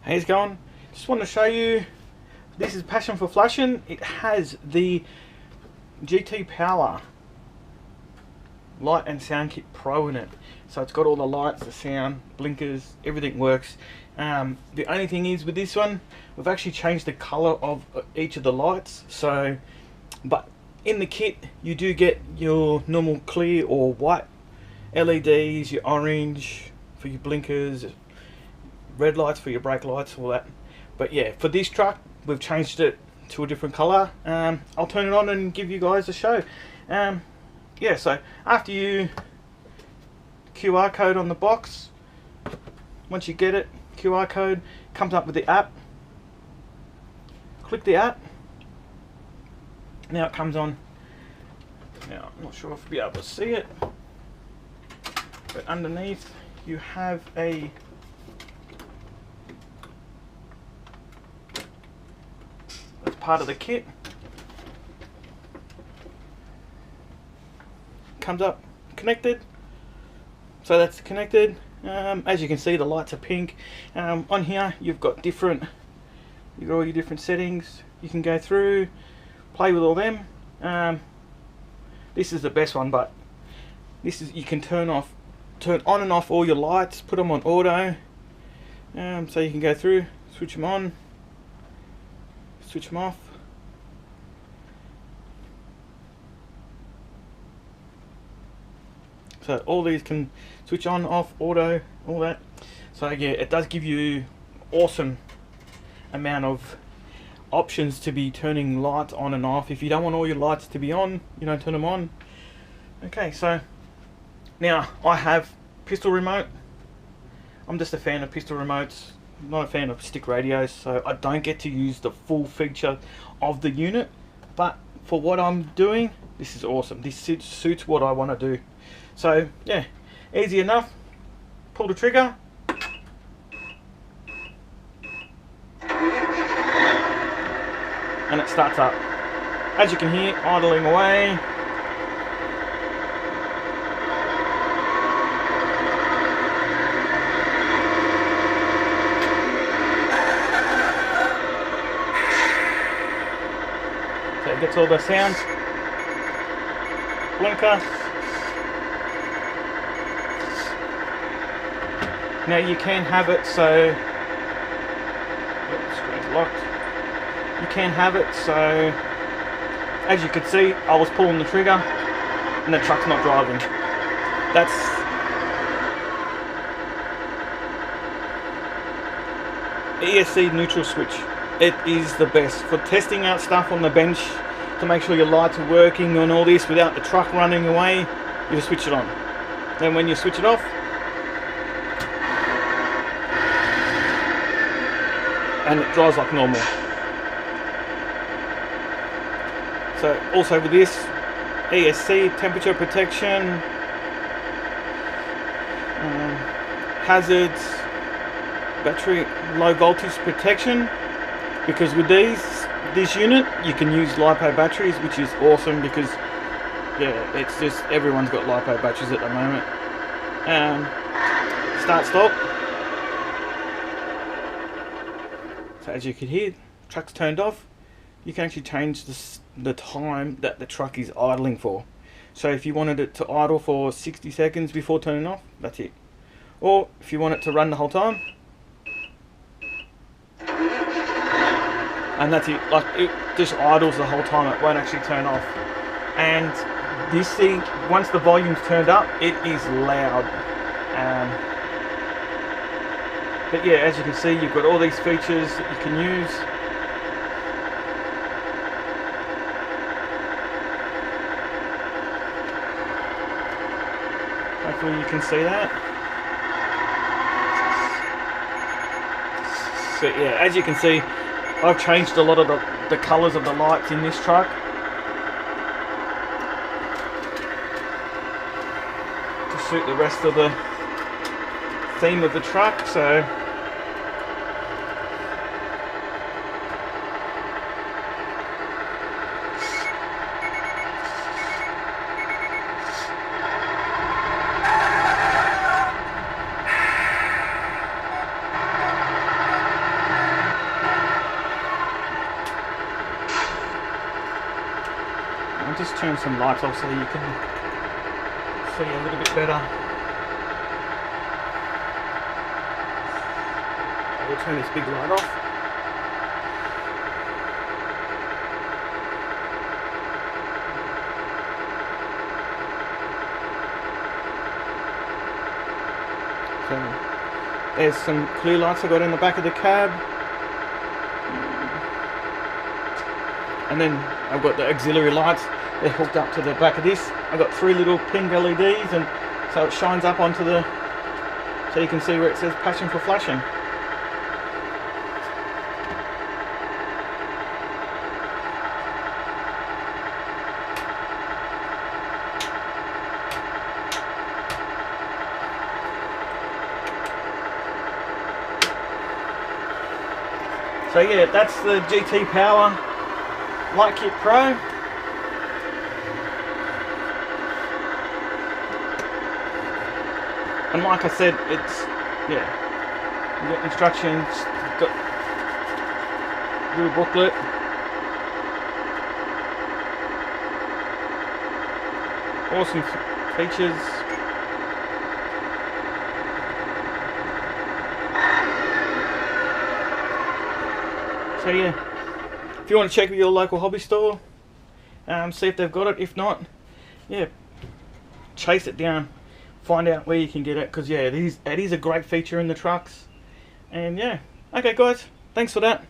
How's it going? Just want to show you, this is Passion For Flashin. It has the GT Power Light and Sound Kit Pro in it. So it's got all the lights, the sound, blinkers, everything works. The only thing is with this one, we've actually changed the color of each of the lights. So, but in the kit, you do get your normal clear or white LEDs, your orange for your blinkers, red lights for your brake lights, all that. But yeah, for this truck, we've changed it to a different color. I'll turn it on and give you guys a show. Yeah, so after you QR code on the box, once you get it, QR code comes up with the app. Click the app. Now it comes on. Now I'm not sure if you'll be able to see it, but underneath you have a part of the kit. Comes up connected, so that's connected. As you can see, the lights are pink. On here you've got all your different settings. You can go through, play with all them. This is the best one, but this is, you can turn on and off all your lights, put them on auto. So you can go through, switch them on, switch them off. So all these can switch on, off, auto, all that. So yeah, it does give you awesome amount of options to be turning lights on and off. If you don't want all your lights to be on, you don't turn them on. Okay, so now I have pistol remote. I'm just a fan of pistol remotes, not a fan of stick radios, so I don't get to use the full feature of the unit. But for what I'm doing, this is awesome. This suits what I want to do. So yeah, easy enough. Pull the trigger, and it starts up. As you can hear, idling away. So it gets all the sounds. Blinker. Now you can have it so, screen's locked. You can have it so, as you can see, I was pulling the trigger and the truck's not driving. That's ESC neutral switch. It is the best for testing out stuff on the bench to make sure your lights are working and all this without the truck running away. You just switch it on. Then when you switch it off, and it drives like normal. So also with this, ESC, temperature protection, hazards, battery low voltage protection, because with this unit you can use LiPo batteries, which is awesome because yeah, it's just, everyone's got LiPo batteries at the moment. Start stop. So as you can hear, truck's turned off. You can actually change the time that the truck is idling for. So if you wanted it to idle for 60 seconds before turning off, that's it. Or if you want it to run the whole time, and that's it. Like, it just idles the whole time, it won't actually turn off. And this thing, once the volume's turned up, it is loud. But yeah, as you can see, you've got all these features that you can use. Hopefully you can see that. But yeah, as you can see, I've changed a lot of the colours of the lights in this truck to suit the rest of the theme of the truck. So just turn some lights off so you can see a little bit better. We'll turn this big light off. So there's some clear lights I got in the back of the cab. And then I've got the auxiliary lights. They're hooked up to the back of this. I've got 3 little pink LEDs, and so it shines up onto the, so you can see where it says Passion for Flashin. So yeah, that's the GT Power Light Kit Pro. And like I said, it's, yeah, you got instructions, got little booklet. Awesome features. So yeah, if you want to check with your local hobby store, see if they've got it. If not, yeah, chase it down, find out where you can get it, because yeah, it is a great feature in the trucks. And yeah, okay guys, thanks for that.